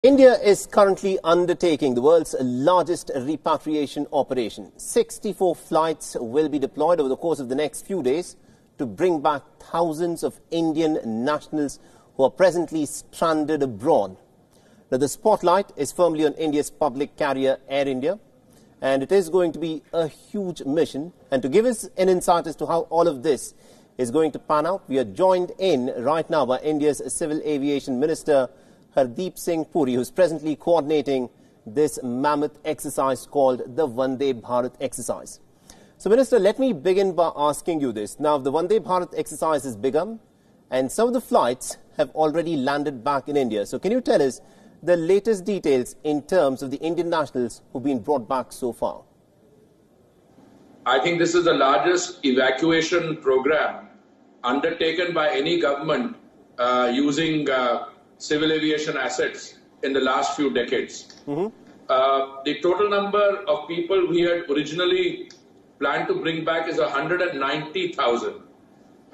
India is currently undertaking the world's largest repatriation operation. 64 flights will be deployed over the course of the next few days to bring back thousands of Indian nationals who are presently stranded abroad. Now, the spotlight is firmly on India's public carrier Air India, and it is going to be a huge mission. And to give us an insight as to how all of this is going to pan out, we are joined in right now by India's Civil Aviation Minister, Hardeep Singh Puri, who is presently coordinating this mammoth exercise called the Vande Bharat exercise. So, Minister, let me begin by asking you this. Now, the Vande Bharat exercise has begun, and some of the flights have already landed back in India. So, can you tell us the latest details in terms of the Indian nationals who have been brought back so far? I think this is the largest evacuation program undertaken by any government using civil aviation assets in the last few decades. The total number of people we had originally planned to bring back is 190,000.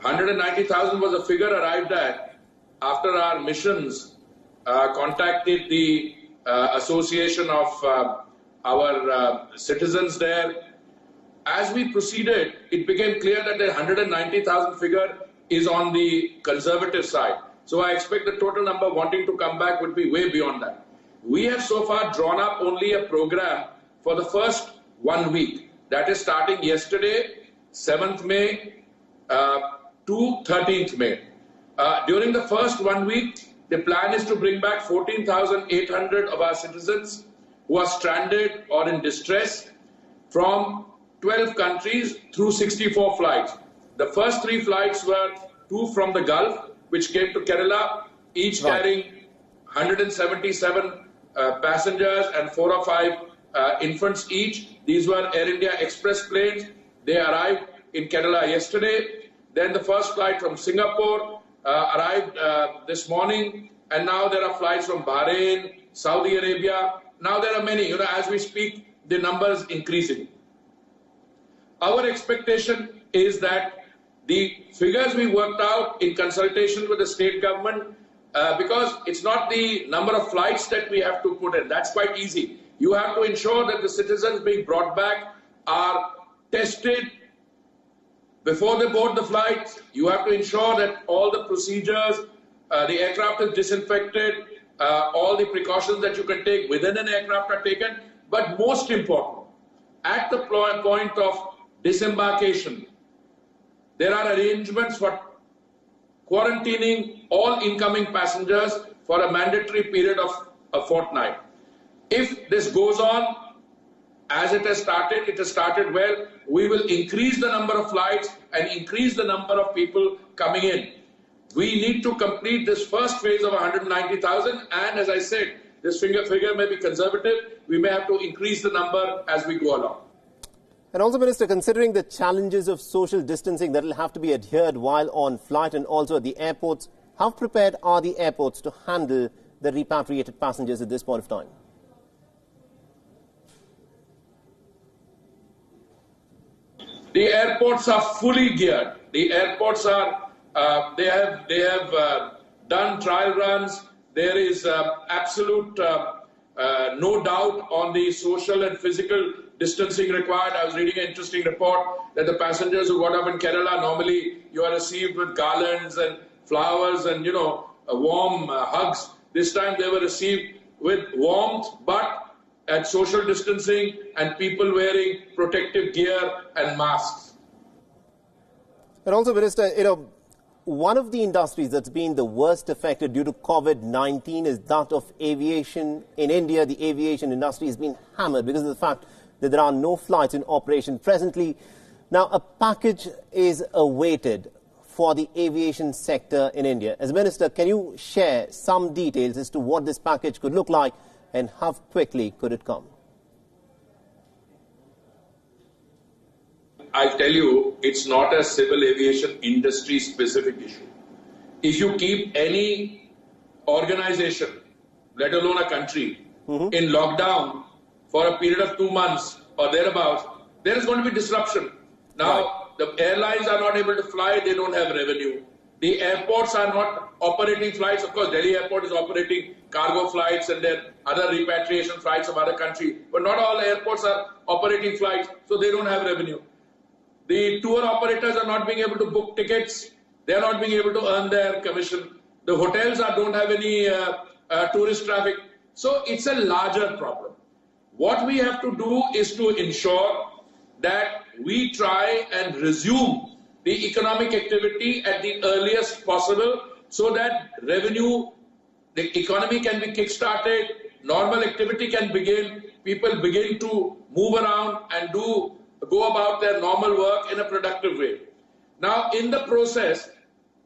190,000 was a figure arrived at after our missions contacted the association of our citizens there. As we proceeded, it became clear that the 190,000 figure is on the conservative side. So I expect the total number wanting to come back would be way beyond that. We have so far drawn up only a program for the first 1 week. That is starting yesterday, 7th May to 13th May. During the first 1 week, the plan is to bring back 14,800 of our citizens who are stranded or in distress from 12 countries through 64 flights. The first 3 flights were 2 from the Gulf, which came to Kerala, each carrying 177 passengers and 4 or 5 infants each. These were Air India Express planes. They arrived in Kerala yesterday. Then the first flight from Singapore arrived this morning. And now there are flights from Bahrain, Saudi Arabia. Now there are many. As we speak, the number is increasing. Our expectation is that the figures we worked out in consultation with the state government, because it's not the number of flights that we have to put in. That's quite easy. You have to ensure that the citizens being brought back are tested before they board the flights. You have to ensure that all the procedures, the aircraft is disinfected, all the precautions that you can take within an aircraft are taken. But most important, at the point of disembarkation, there are arrangements for quarantining all incoming passengers for a mandatory period of a fortnight. If this goes on as it has started well, we will increase the number of flights and increase the number of people coming in. We need to complete this first phase of 190,000, and as I said, this figure may be conservative. We may have to increase the number as we go along. And also, Minister, considering the challenges of social distancing that will have to be adhered while on flight and also at the airports, how prepared are the airports to handle the repatriated passengers at this point of time? The airports are fully geared. The airports are, they have done trial runs. There is absolute no doubt on the social and physical distancing required. I was reading an interesting report that the passengers who got up in Kerala, normally you are received with garlands and flowers and, warm hugs. This time they were received with warmth, but at social distancing and people wearing protective gear and masks. And also, Minister, one of the industries that's been the worst affected due to COVID-19 is that of aviation. In India, the aviation industry has been hammered because of the fact that there are no flights in operation presently. Now, a package is awaited for the aviation sector in India. As Minister, can you share some details as to what this package could look like and how quickly could it come? I'll tell you, it's not a civil aviation industry specific issue. If you keep any organization, let alone a country, in lockdown for a period of 2 months or thereabouts, there is going to be disruption. Now, the airlines are not able to fly, they don't have revenue. The airports are not operating flights. Of course, Delhi airport is operating cargo flights and their other repatriation flights of other countries. But not all airports are operating flights, so they don't have revenue. The tour operators are not being able to book tickets. They are not being able to earn their commission. The hotels don't have any tourist traffic. So it's a larger problem. What we have to do is to ensure that we try and resume the economic activity at the earliest possible so that revenue, the economy can be kick-started, normal activity can begin, people begin to move around and go about their normal work in a productive way. Now, in the process,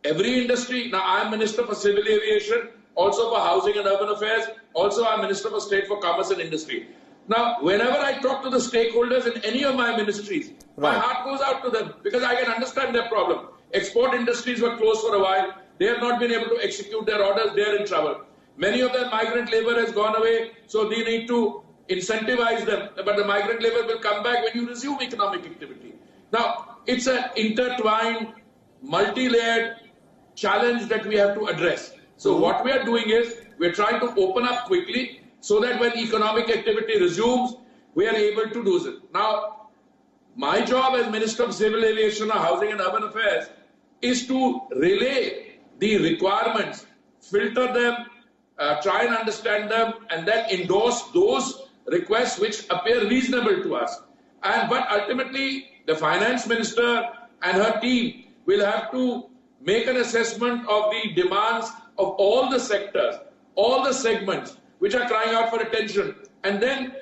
every industry, now I am Minister for Civil Aviation, also for Housing and Urban Affairs, also I am Minister for State for Commerce and Industry. Now, whenever I talk to the stakeholders in any of my ministries, my heart goes out to them because I can understand their problem. Export industries were closed for a while. They have not been able to execute their orders. They are in trouble. Many of their migrant labor has gone away, so they need to incentivize them. But the migrant labor will come back when you resume economic activity. Now, it's an intertwined, multi-layered challenge that we have to address. So what we are doing is, we're trying to open up quickly so that when economic activity resumes, we are able to do it. Now, my job as Minister of Civil Aviation or Housing and Urban Affairs is to relay the requirements, filter them, try and understand them, and then endorse those requests which appear reasonable to us. But ultimately, the Finance Minister and her team will have to make an assessment of the demands of all the sectors, all the segments which are crying out for attention, and then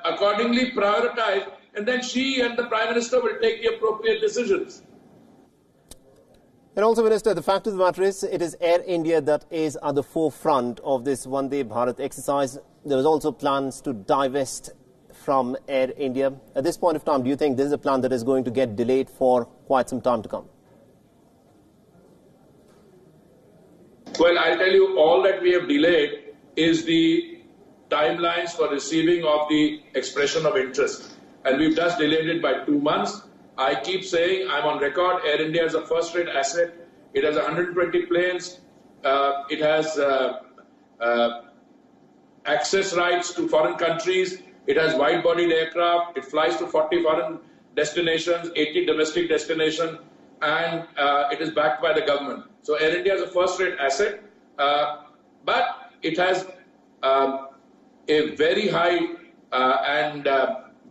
accordingly prioritize, and then she and the Prime Minister will take the appropriate decisions. And also, Minister, the fact of the matter is, it is Air India that is at the forefront of this Vande Bharat exercise. There was also plans to divest from Air India. At this point of time, do you think this is a plan that is going to get delayed for quite some time to come? Well, I'll tell you, all that we have delayed is the timelines for receiving of the expression of interest. And we've just delayed it by 2 months. I keep saying, I'm on record, Air India is a first-rate asset. It has 120 planes. It has access rights to foreign countries. It has wide-bodied aircraft. It flies to 40 foreign destinations, 80 domestic destinations, and it is backed by the government. So Air India is a first-rate asset, but it has a very high and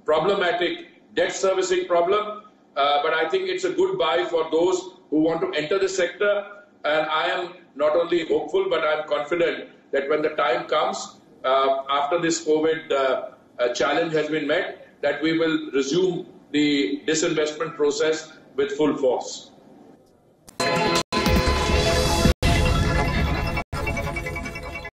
problematic debt servicing problem. But I think it's a good buy for those who want to enter the sector. And I am not only hopeful, but I'm confident that when the time comes, after this COVID challenge has been met, that we will resume the disinvestment process with full force.